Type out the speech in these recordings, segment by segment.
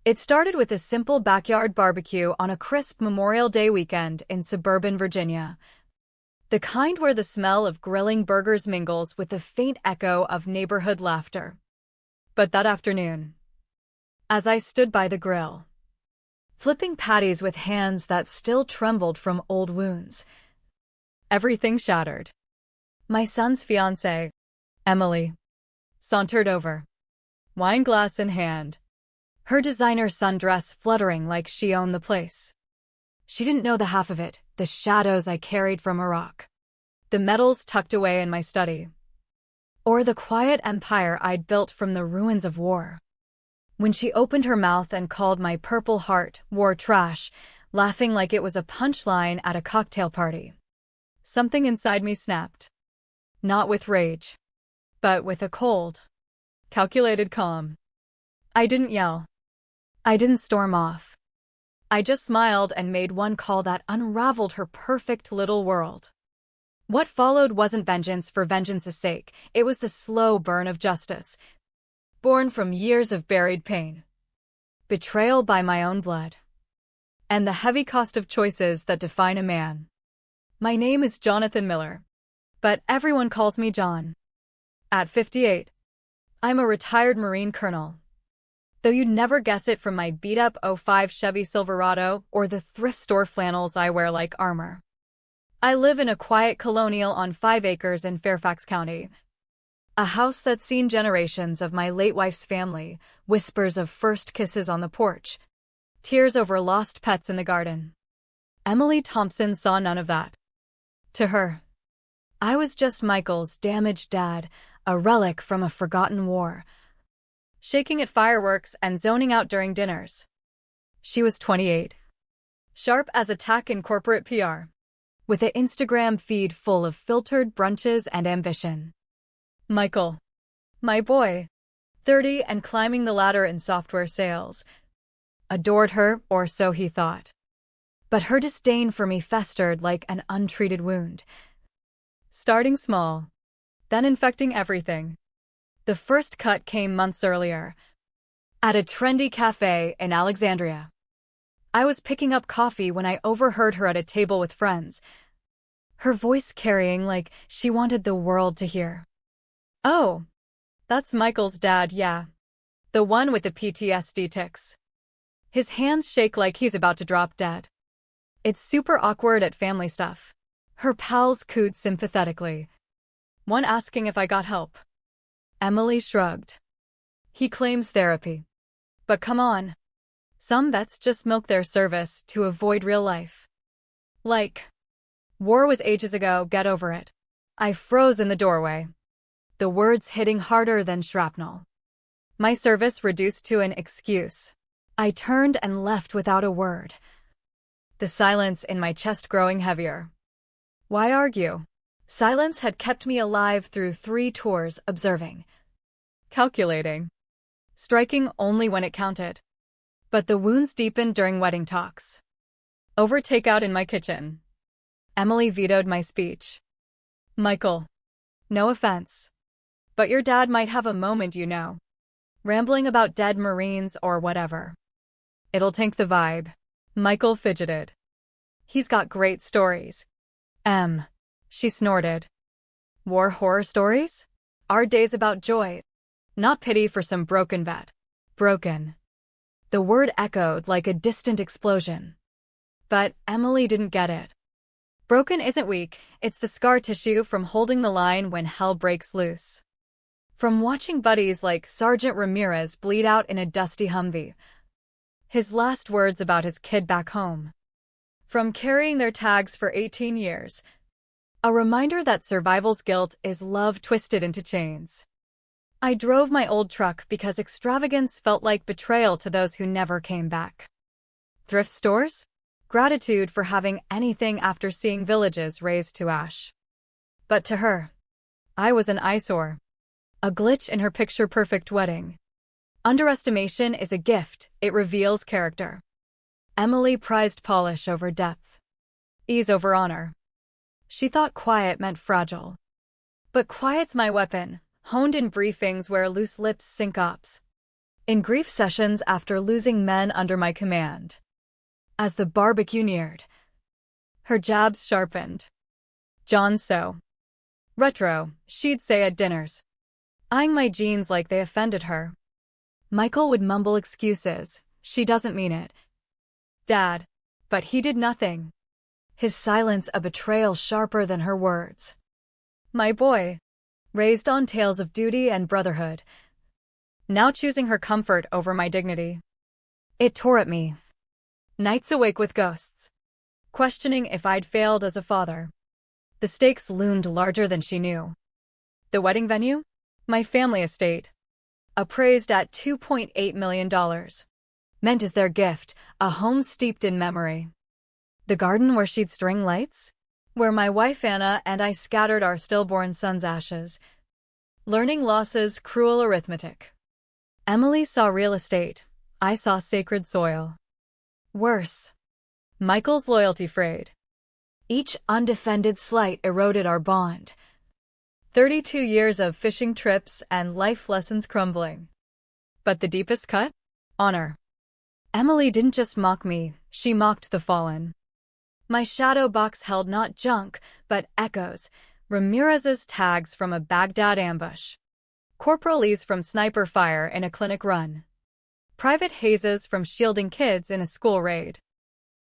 It started with a simple backyard barbecue on a crisp Memorial Day weekend in suburban Virginia. The kind where the smell of grilling burgers mingles with the faint echo of neighborhood laughter. But that afternoon, as I stood by the grill, flipping patties with hands that still trembled from old wounds, everything shattered. My son's fiancée, Emily, sauntered over, wine glass in hand, her designer sundress fluttering like she owned the place. She didn't know the half of it, the shadows I carried from Iraq, the medals tucked away in my study, or the quiet empire I'd built from the ruins of war. When she opened her mouth and called my Purple Heart war trash, laughing like it was a punchline at a cocktail party, something inside me snapped. Not with rage, but with a cold, calculated calm. I didn't yell. I didn't storm off. I just smiled and made one call that unraveled her perfect little world. What followed wasn't vengeance for vengeance's sake, it was the slow burn of justice, born from years of buried pain, betrayal by my own blood, and the heavy cost of choices that define a man. My name is Jonathan Miller, but everyone calls me John. At 58, I'm a retired Marine colonel, though you'd never guess it from my beat-up '05 Chevy Silverado or the thrift store flannels I wear like armor. I live in a quiet colonial on 5 acres in Fairfax County, a house that's seen generations of my late wife's family, whispers of first kisses on the porch, tears over lost pets in the garden. Emily Thompson saw none of that. To her, I was just Michael's damaged dad, a relic from a forgotten war, shaking at fireworks and zoning out during dinners. She was 28, sharp as a tack in corporate PR, with an Instagram feed full of filtered brunches and ambition. Michael, my boy, 30 and climbing the ladder in software sales, adored her, or so he thought. But her disdain for me festered like an untreated wound, starting small, then infecting everything. The first cut came months earlier, at a trendy cafe in Alexandria. I was picking up coffee when I overheard her at a table with friends, her voice carrying like she wanted the world to hear. "Oh, that's Michael's dad, yeah. The one with the PTSD tics. His hands shake like he's about to drop dead. It's super awkward at family stuff." Her pals cooed sympathetically, one asking if I got help. Emily shrugged. "He claims therapy. But come on. Some vets just milk their service to avoid real life. Like, war was ages ago, get over it." I froze in the doorway, the words hitting harder than shrapnel. My service reduced to an excuse. I turned and left without a word, the silence in my chest growing heavier. Why argue? Silence had kept me alive through 3 tours, observing, calculating, striking only when it counted. But the wounds deepened during wedding talks. Over takeout in my kitchen, Emily vetoed my speech. "Michael, no offense, but your dad might have a moment, you know, rambling about dead Marines or whatever. It'll tank the vibe." Michael fidgeted. "He's got great stories." She snorted. "War horror stories? Our days about joy, not pity for some broken vet." Broken. The word echoed like a distant explosion. But Emily didn't get it. Broken isn't weak, it's the scar tissue from holding the line when hell breaks loose. From watching buddies like Sergeant Ramirez bleed out in a dusty Humvee, his last words about his kid back home. From carrying their tags for 18 years, a reminder that survival's guilt is love twisted into chains. I drove my old truck because extravagance felt like betrayal to those who never came back. Thrift stores? Gratitude for having anything after seeing villages razed to ash. But to her, I was an eyesore, a glitch in her picture-perfect wedding. Underestimation is a gift, it reveals character. Emily prized polish over depth, ease over honor. She thought quiet meant fragile. But quiet's my weapon, honed in briefings where loose lips sync ops. in grief sessions after losing men under my command. As the barbecue neared, her jabs sharpened. John so retro, she'd say at dinners, eyeing my jeans like they offended her. Michael would mumble excuses. She doesn't mean it, Dad. But he did nothing. His silence a betrayal sharper than her words. My boy, raised on tales of duty and brotherhood, now choosing her comfort over my dignity. It tore at me. Nights awake with ghosts, questioning if I'd failed as a father. The stakes loomed larger than she knew. The wedding venue? My family estate. Appraised at $2.8 million. Meant as their gift, a home steeped in memory. The garden where she'd string lights? Where my wife Anna and I scattered our stillborn son's ashes. Learning losses, cruel arithmetic. Emily saw real estate. I saw sacred soil. Worse. Michael's loyalty frayed. Each undefended slight eroded our bond. 32 years of fishing trips and life lessons crumbling. But the deepest cut? Honor. Emily didn't just mock me, she mocked the fallen. My shadow box held not junk, but echoes. Ramirez's tags from a Baghdad ambush. Corporal Lee's from sniper fire in a clinic run. Private Hayes's from shielding kids in a school raid.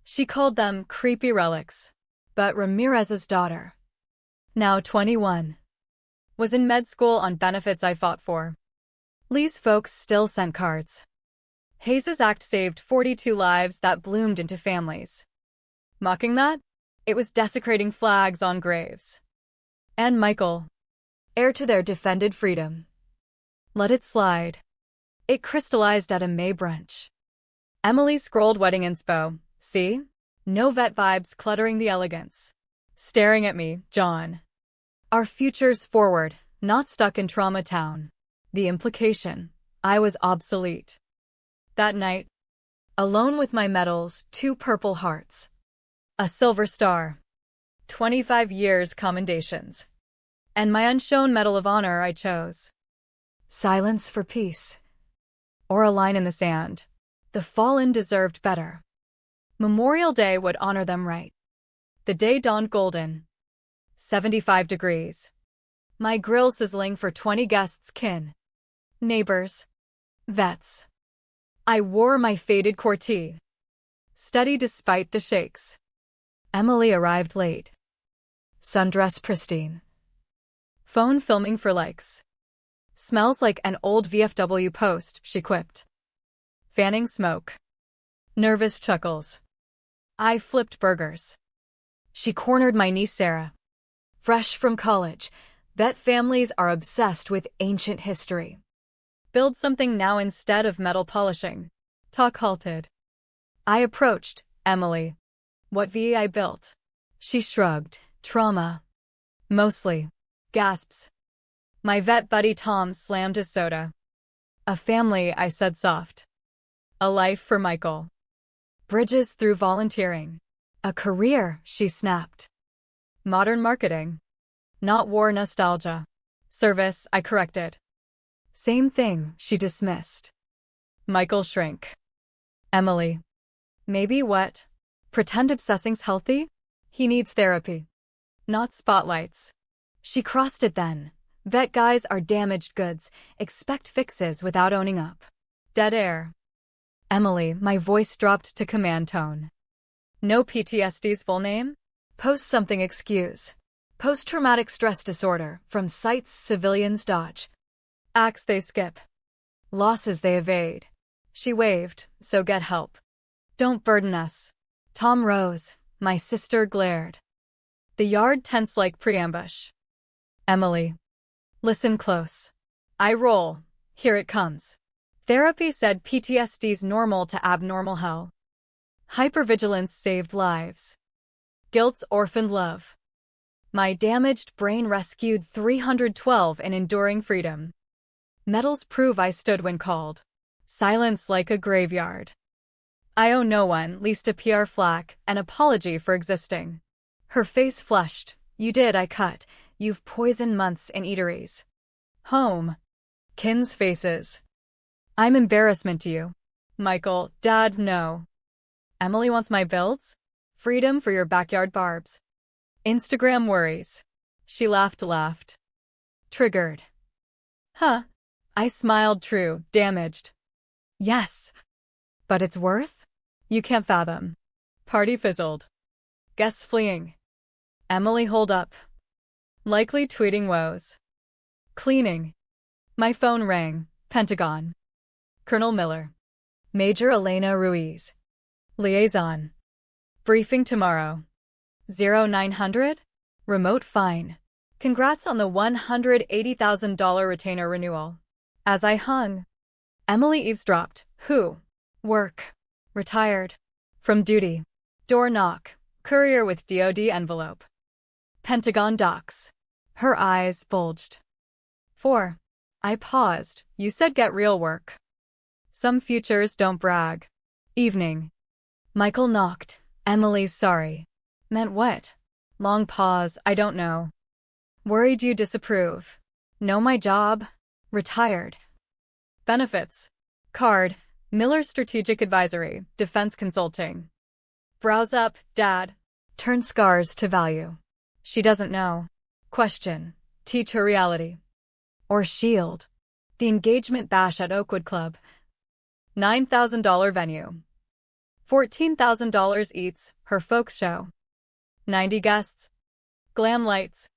She called them creepy relics. But Ramirez's daughter, now 21, was in med school on benefits I fought for. Lee's folks still sent cards. Hayes's act saved 42 lives that bloomed into families. Mocking that? It was desecrating flags on graves. And Michael, heir to their defended freedom, let it slide. It crystallized at a May brunch. Emily scrolled wedding inspo. See? No vet vibes cluttering the elegance. Staring at me, John. Our future's forward, not stuck in trauma town. The implication, I was obsolete. That night, alone with my medals, 2 purple hearts. A silver star. 25 years commendations. And my unshone medal of honor I chose. Silence for peace. Or a line in the sand. The fallen deserved better. Memorial Day would honor them right. The day dawned golden. 75 degrees. My grill sizzling for 20 guests kin. Neighbors. Vets. I wore my faded cortee. Steady despite the shakes. Emily arrived late. Sundress pristine. Phone filming for likes. Smells like an old VFW post, she quipped. Fanning smoke. Nervous chuckles. I flipped burgers. She cornered my niece Sarah. Fresh from college, vet families are obsessed with ancient history. Build something now instead of metal polishing. Talk halted. I approached, Emily. What VE built? She shrugged. Trauma. Mostly. Gasps. My vet buddy Tom slammed his soda. A family, I said soft. A life for Michael. Bridges through volunteering. A career, she snapped. Modern marketing. Not war nostalgia. Service, I corrected. Same thing, she dismissed. Michael shrank. Emily. Maybe what? Pretend obsessing's healthy? He needs therapy. Not spotlights. She crossed it then. Vet guys are damaged goods. Expect fixes without owning up. Dead air. Emily, my voice dropped to command tone. No PTSD's full name? Post something excuse. Post-traumatic stress disorder, from sites civilians dodge. Acts they skip. Losses they evade. She waved, so get help. Don't burden us. Tom rose, my sister glared. The yard tense like pre-ambush. Emily. Listen close. I roll. Here it comes. Therapy said PTSD's normal to abnormal hell. Hypervigilance saved lives. Guilt's orphaned love. My damaged brain rescued 312 in enduring freedom. Medals prove I stood when called. Silence like a graveyard. I owe no one, least a PR flack, an apology for existing. Her face flushed. You did, I cut. You've poisoned months in eateries. Home. Kin's faces. I'm embarrassment to you. Michael, Dad, no. Emily wants my builds? Freedom for your backyard barbs. Instagram worries. She laughed. Triggered. Huh. I smiled true, damaged. Yes. But it's worth? You can't fathom. Party fizzled. Guests fleeing. Emily holed up. Likely tweeting woes. Cleaning. My phone rang. Pentagon. Colonel Miller. Major Elena Ruiz. Liaison. Briefing tomorrow. 0900? Remote fine. Congrats on the $180,000 retainer renewal. As I hung, Emily eavesdropped. Who? Work. Retired. From duty. Door knock. Courier with DoD envelope. Pentagon docs. Her eyes bulged. 4. I paused. You said get real work. Some futures don't brag. Evening. Michael knocked. Emily's sorry. Meant what? Long pause. I don't know. Worried you disapprove. Know my job? Retired. Benefits. Card. Miller Strategic Advisory. Defense Consulting. Browse up, Dad. Turn scars to value. She doesn't know. Question. Teach her reality. Or shield. The engagement bash at Oakwood Club. $9,000 venue. $14,000 eats, her folk show. 90 guests. Glam lights.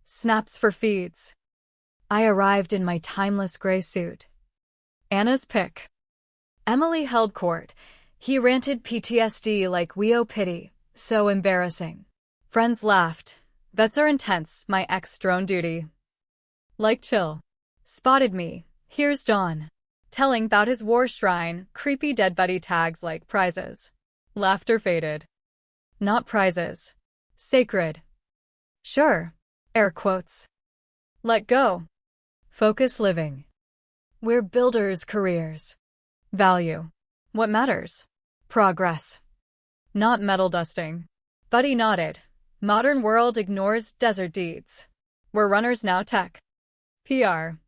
Snaps for feeds. I arrived in my timeless gray suit. Anna's pick. Emily held court. He ranted PTSD like we owe pity. So embarrassing. Friends laughed. Vets are intense, my ex drone duty. Like chill. Spotted me. Here's John. Telling about his war shrine, creepy dead buddy tags like prizes. Laughter faded. Not prizes. Sacred. Sure. Air quotes. Let go. Focus living. We're builders' careers. Value. What matters? Progress. Not metal dusting. Buddy nodded. Modern world ignores desert deeds. We're runners now tech. PR.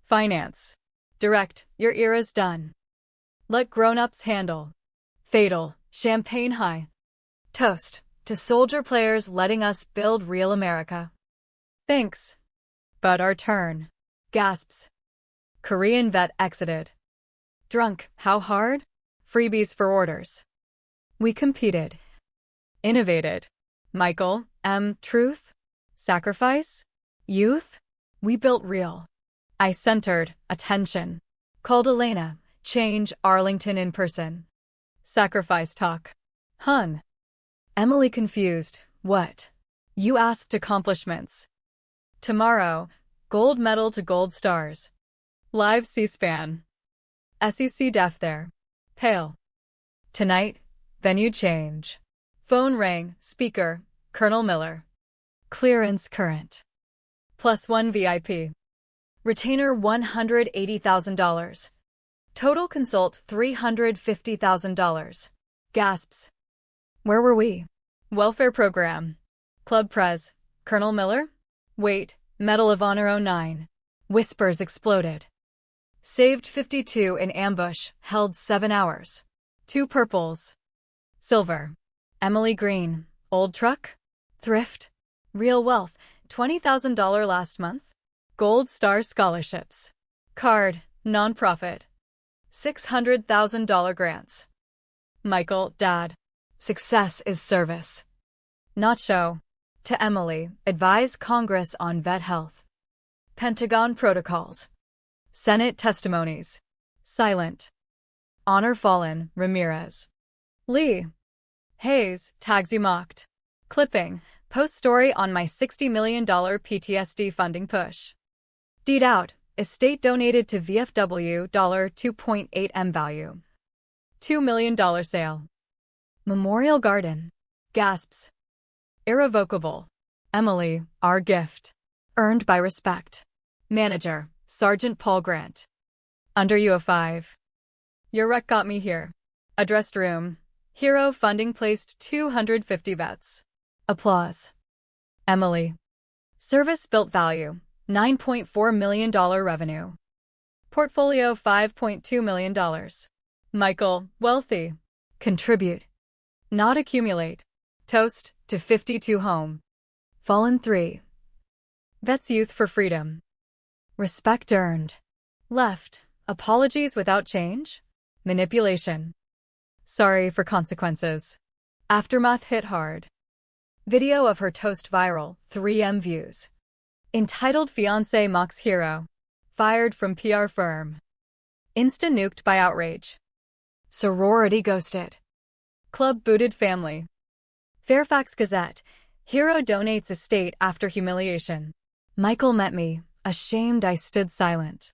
Finance. Direct, your era's done. Let grown-ups handle. Fatal, champagne high. Toast, to soldier players letting us build real America. Thanks. But our turn. Gasps. Korean vet exited. Drunk, how hard? Freebies for orders. We competed. Innovated. Michael, truth? Sacrifice? Youth? We built real. I centered, attention. Called Elena, change Arlington in person. Sacrifice talk. Hun. Emily confused. What? You asked accomplishments. Tomorrow, gold medal to gold stars. Live C-SPAN. SEC def there. Pale. Tonight, venue change. Phone rang, speaker, Colonel Miller. Clearance current. +1 VIP. Retainer $180,000. Total consult $350,000. Gasps. Where were we? Welfare program. Club Prez. Colonel Miller? Wait, Medal of Honor 09. Whispers exploded. Saved 52 in ambush, held 7 hours. 2 purples. Silver. Emily Green. Old truck? Thrift? Real wealth. $20,000 last month? Gold Star scholarships. Card. Nonprofit. $600,000 grants. Michael, Dad. Success is service. Not show. To Emily, advise Congress on vet health. Pentagon protocols. Senate testimonies. Silent. Honor fallen, Ramirez. Lee. Hayes, tags you mocked. Clipping. Post story on my $60 million PTSD funding push. Deed out. Estate donated to VFW $2.8 M value. $2 million sale. Memorial Garden. Gasps. Irrevocable. Emily, our gift. Earned by respect. Manager, Sergeant Paul Grant. Under you a 5. Your rec got me here. Addressed room. Hero funding placed 250 vets. Applause. Emily. Service built value. $9.4 million revenue. Portfolio $5.2 million. Michael, wealthy. Contribute. Not accumulate. Toast to 52 home. Fallen 3. Vets youth for freedom. Respect earned. Left. Apologies without change? Manipulation. Sorry for consequences. Aftermath hit hard. Video of her toast viral, 3M views. Entitled Fiancé Mocks Hero. Fired from PR firm. Insta nuked by outrage. Sorority ghosted. Club booted family. Fairfax Gazette. Hero donates estate after humiliation. Michael met me. Ashamed I stood silent.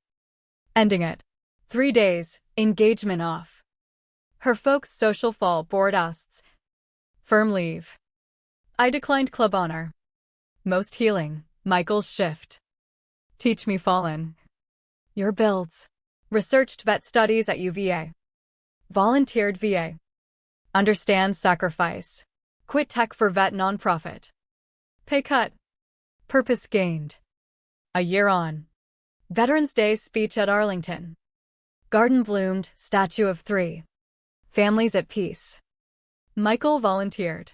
Ending it. 3 days. Engagement off. Her folks' social fall board asks. Firm leave. I declined club honor. Most healing. Michael's shift. Teach me fallen. Your builds. Researched vet studies at UVA. Volunteered VA. Understands sacrifice. Quit tech for vet nonprofit. Pay cut. Purpose gained. A year on. Veterans Day speech at Arlington. Garden bloomed, statue of 3. Families at peace. Michael volunteered.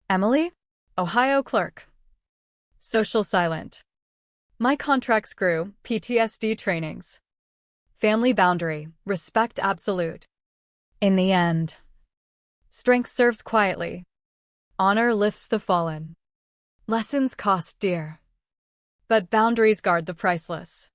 Emily? Ohio clerk. Social silent. My contracts grew, PTSD trainings. Family boundary, respect absolute. In the end. Strength serves quietly. Honor lifts the fallen. Lessons cost dear. But boundaries guard the priceless.